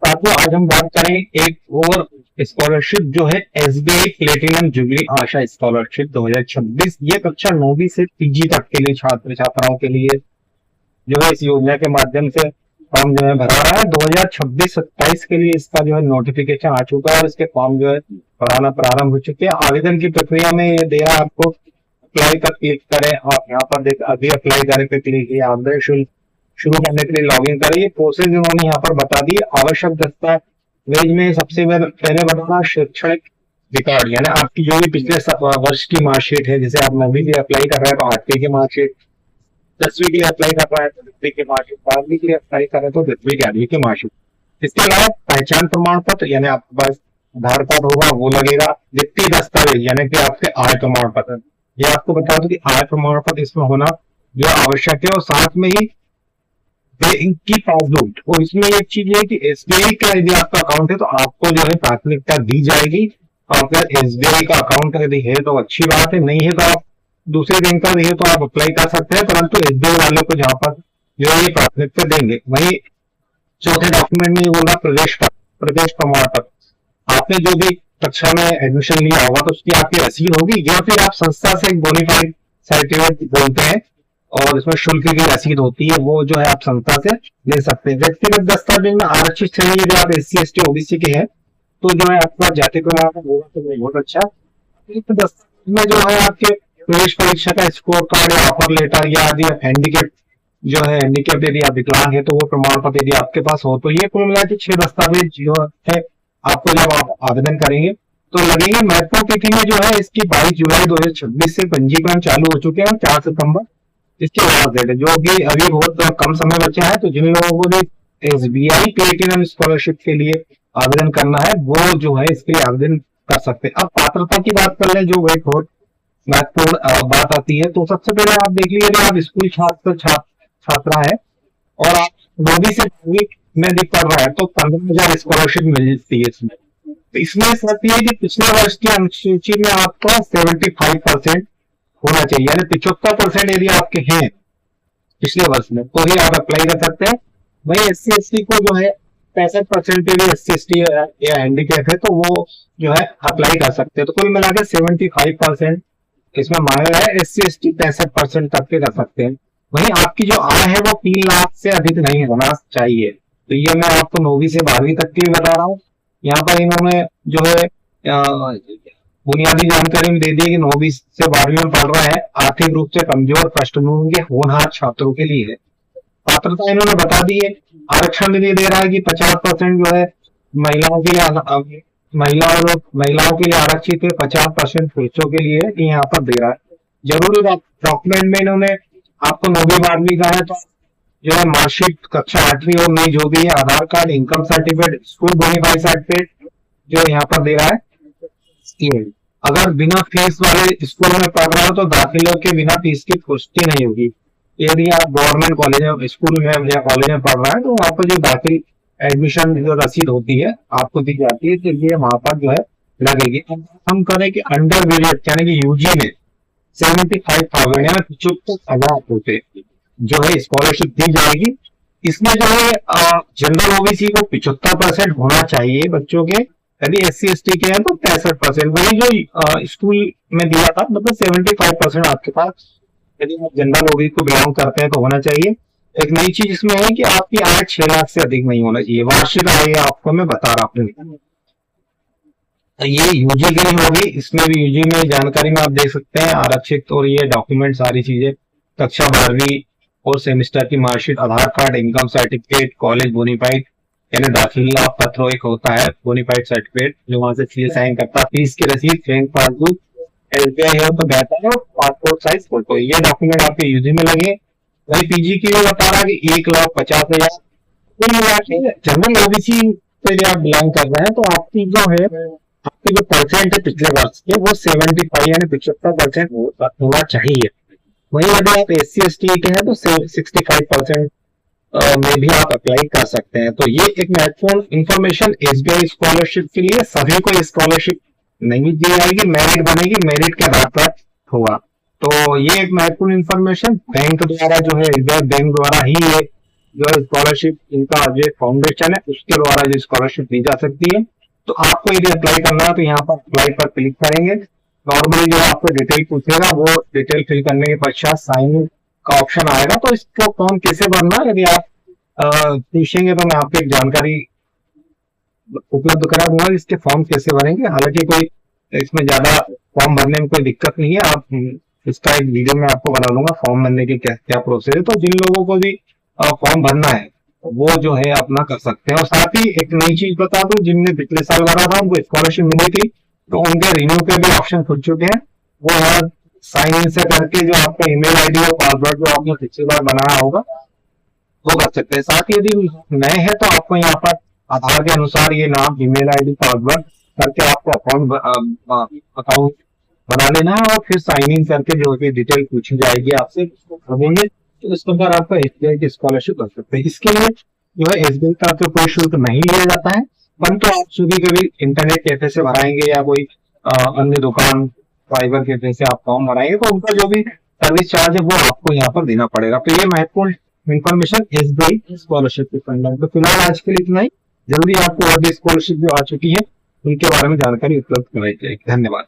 साथियों आज हम बात करें एक और स्कॉलरशिप जो है एसबीआई प्लेटिनम जुबली आशा स्कॉलरशिप 2026। ये कक्षा 9वीं से पीजी तक के लिए छात्र छात्राओं के लिए जो है इस योजना के माध्यम से फॉर्म जो है भरा रहा है। 2026-27 के लिए इसका जो है नोटिफिकेशन आ चुका है और इसके फॉर्म जो है भराना प्रारंभ हो चुके हैं। आवेदन की प्रक्रिया में ये दे रहा है आपको अप्लाई पर क्लिक करें और यहाँ पर देख अभी अप्लाई करें पे क्लिक किया, आवेदन शुल्क शुरू करने के लिए लॉगिन करें। ये प्रोसेस उन्होंने यहाँ पर बता दी। आवश्यक दस्तावेज में सबसे पहले बताना शैक्षणिक रिकॉर्ड, यानी आपकी जो भी पिछले वर्ष की मार्कशीट है, जैसे आप 9वीं की अप्लाई कर रहे हैं तो 8वीं की मार्कशीट, 10वीं के लिए अप्लाई कर रहा है तो 10वीं की मार्कशीट, 12वीं के लिए अप्लाई कर रहे हैं तो 10वीं की 8वीं की मार्कशीट। इसके अलावा पहचान प्रमाण पत्र यानी आपके पास आधार कार्ड होगा वो लगेगा। वित्तीय दस्तावेज यानी कि आपके आय प्रमाण पत्र, ये आपको बता दो कि आय प्रमाण पत्र इसमें होना जो आवश्यक है। और साथ में ही बैंक की पासबुक, और इसमें एक चीज है कि एसबीआई का यदि आपका अकाउंट है तो आपको जो है प्राथमिकता दी जाएगी। और अगर एसबीआई का अकाउंट यदि है तो अच्छी बात है, नहीं है तो आप दूसरे बैंक का भी है तो आप अप्लाई कर सकते हैं, परंतु एसबीआई वालों को जहां पर जो है ये प्राथमिकता देंगे। वही चौथे डॉक्यूमेंट में ये बोला प्रवेश प्रमाण पत्र, आपने जो भी कक्षा में एडमिशन लिया होगा तो उसकी आपकी रसीद होगी, या फिर आप संस्था से एक बोनीफाइड सर्टिफिकेट बोलते हैं और इसमें शुल्क की रसीद होती है, वो जो है आप संस्था से ले सकते हैं। व्यक्तिगत दस्तावेज में आरक्षित श्रेणी यदि आप SC ST OBC के हैं तो जो है आपका जाति प्रमाण होगा तो बहुत अच्छा। दस्तावेज में जो है आपके प्रवेश परीक्षा का स्कोर कार्ड या ऑफर लेटर या यदि हैंडीकेप जो है हैंडीकेप यदि आप विकलांग है तो वो प्रमाण पत्र यदि आपके पास हो, तो ये कुल मिला के 6 दस्तावेज जो है आपको जब आप आवेदन करेंगे तो लगेंगे। महत्वपूर्ण तिथि में जो है इसकी 22 जुलाई 2026 से पंजीकरण चालू हो चुके हैं, 4 सितंबर इसके लास्ट डेट है, जो कि अभी बहुत कम समय बचा है। तो जिन लोगों को भी एसबीआई प्लेटिनम स्कॉलरशिप के लिए आवेदन करना है वो जो है इसके लिए आवेदन कर सकते हैं। अब पात्रता की बात कर ले, जो एक बहुत महत्वपूर्ण बात आती है, तो सबसे पहले आप देख लीजिए यदि आप स्कूल छात्रा है और आप 9वीं से 12वीं में भी पढ़ रहा है तो 15,000 स्कॉलरशिप मिलती है इसमें। तो इसमें शर्त यह है कि पिछले वर्ष की अनुसूची में आपका 75% होना चाहिए, यानी 75% यदि आपके हैं पिछले वर्ष में तो ही आप अप्लाई कर सकते हैं। वही SC ST को जो है 65% यदि SC ST या हैंडीकैप है तो वो जो है अप्लाई कर सकते हैं। तो कुल मिलाकर 75% इसमें मांगा है, SC ST 65% तक के कर सकते हैं। वहीं आपकी जो आय है वो 3 लाख से अधिक नहीं होना चाहिए। तो ये मैं आपको 9वीं से 12वीं तक की बता रहा हूँ। यहाँ पर इन्होंने जो है बुनियादी जानकारी में दे दी कि 9वीं से 12वीं में पढ़ रहा है, आर्थिक रूप से कमजोर पृष्ठभूमि के होनहार छात्रों के लिए है। पात्रता इन्होंने बता दी है। आरक्षण भी दे रहा है कि 50% जो है महिलाओं के लिए महिलाओं के लिए आरक्षित है, 50% पुरुषों के लिए है, यहाँ पर दे रहा है। जरूरी डॉक्यूमेंट में इन्होंने आपको 9वीं 12वीं का है तो जो है मार्कशीट कक्षा 8वीं और 9वीं जो भी है, Aadhaar card, income certificate, school bonafide certificate जो यहाँ पर दे रहा है। अगर बिना फीस वाले स्कूल में पढ़ रहे हो तो दाखिले के बिना फीस की पुष्टि नहीं होगी। यदि आप गवर्नमेंट कॉलेज में स्कूल में या कॉलेज में पढ़ रहे हैं तो वहाँ पर जो दाखिल एडमिशन जो रसीद होती है आपको दी जाती है, तो ये वहां पर जो है लगेगी। हम करें कि अंडर ग्रेजुएट यानी कि यूजी में 75,000 यानी 75,000 रुपए जो है स्कॉलरशिप दी जाएगी। इसमें जो है जनरल ओबीसी को 75% होना चाहिए बच्चों के, यदि SC ST के हैं तो 65%। वही जो स्कूल में दिया था मतलब 75% आपके पास यदि आप जनरल ओबीसी को बिलोंग करते हैं तो होना चाहिए। एक नई चीज इसमें है कि आपकी आय 6 लाख से अधिक नहीं होना चाहिए, वार्षिक आय आपको मैं बता रहा हूँ। ये यूजी के लिए होगी, इसमें भी यूजी में जानकारी में आप देख सकते हैं आरक्षित और ये डॉक्यूमेंट सारी चीजें, कक्षा 12वीं और सेमेस्टर की marksheet, Aadhaar card, income certificate, college bonafide यानी दाखिला पत्र एक होता है बोनीफाइड सर्टिफिकेट जो वहां से सीधे साइन करता है, फीस की रसीद, बैंक पासबुक, SBI है तो बेहतर है, पासपोर्ट साइज फोटो, ये डॉक्यूमेंट आपके यूजी में लगे। वही पीजी की बता रहा है कि 1,50,000 कुल मिला के जनरल ओबीसी से आप बिलोंग कर रहे हैं तो आपकी जो है आपके जो परसेंट है पिछले वर्ष के वो 75 यानी 75% होना चाहिए। वही यदि आप SC ST के हैं तो 65% में भी आप अप्लाई कर सकते हैं। तो ये एक महत्वपूर्ण इंफॉर्मेशन SBI स्कॉलरशिप के लिए, सभी को स्कॉलरशिप नहीं दी जाएगी, मेरिट बनेगी, मेरिट के आधार पर होगा। तो ये एक महत्वपूर्ण इंफॉर्मेशन बैंक द्वारा जो है, बैंक द्वारा ही ये जो है स्कॉलरशिप इनका जो फाउंडेशन है उसके द्वारा जो स्कॉलरशिप दी जा सकती है। तो आपको यदि अप्लाई करना है तो यहाँ पर अप्लाई पर क्लिक करेंगे। नॉर्मली जो आपको डिटेल पूछेगा वो डिटेल फिल करने के पश्चात साइन का ऑप्शन आएगा। तो इसको फॉर्म कैसे भरना है यदि आप पूछेंगे तो मैं आपको एक जानकारी उपलब्ध करा दूंगा इसके फॉर्म कैसे भरेंगे। हालांकि कोई इसमें ज्यादा फॉर्म भरने में कोई दिक्कत नहीं है। आप इसका एक वीडियो में आपको बना दूंगा फॉर्म भरने की क्या क्या प्रोसेस है। तो जिन लोगों को भी फॉर्म भरना है वो जो है अपना कर सकते हैं। और साथ ही एक नई चीज बता दूं, जिनने पिछले साल भरा था उनको स्कॉलरशिप मिली थी तो उनके रिन्यू के भी ऑप्शन खुल चुके हैं। वो है साइन इन से करके जो आपका ईमेल आईडी और पासवर्ड जो आपने पिछली बार बनाया होगा वो कर सकते हैं। साथ ही यदि नए हैं तो आपको यहाँ पर आधार के अनुसार ये नाम, ईमेल आईडी, पासवर्ड करके आपको अकाउंट बना लेना है और फिर साइन इन करके जो भी डिटेल पूछी जाएगी आपसे भरेंगे तो इस प्रकार आपका एसबीआई की स्कॉलरशिप कर सकते हैं। इसके लिए जो है एसबीआई का तो कोई शुल्क नहीं लिया जाता है, परंतु आप सभी कभी इंटरनेट कैफे से भराएंगे या कोई अन्य दुकान फाइबर कैफे से आप फॉर्म भराएंगे तो उनका जो भी सर्विस चार्ज है वो आपको यहाँ पर देना पड़ेगा। तो ये महत्वपूर्ण इन्फॉर्मेशन एसबीआई स्कॉलरशिप के संदर्भ में। फिलहाल आज के लिए इतना ही। जल्दी आपको और भी स्कॉलरशिप जो आ चुकी है उनके बारे में जानकारी उपलब्ध कराई जाएगी। धन्यवाद।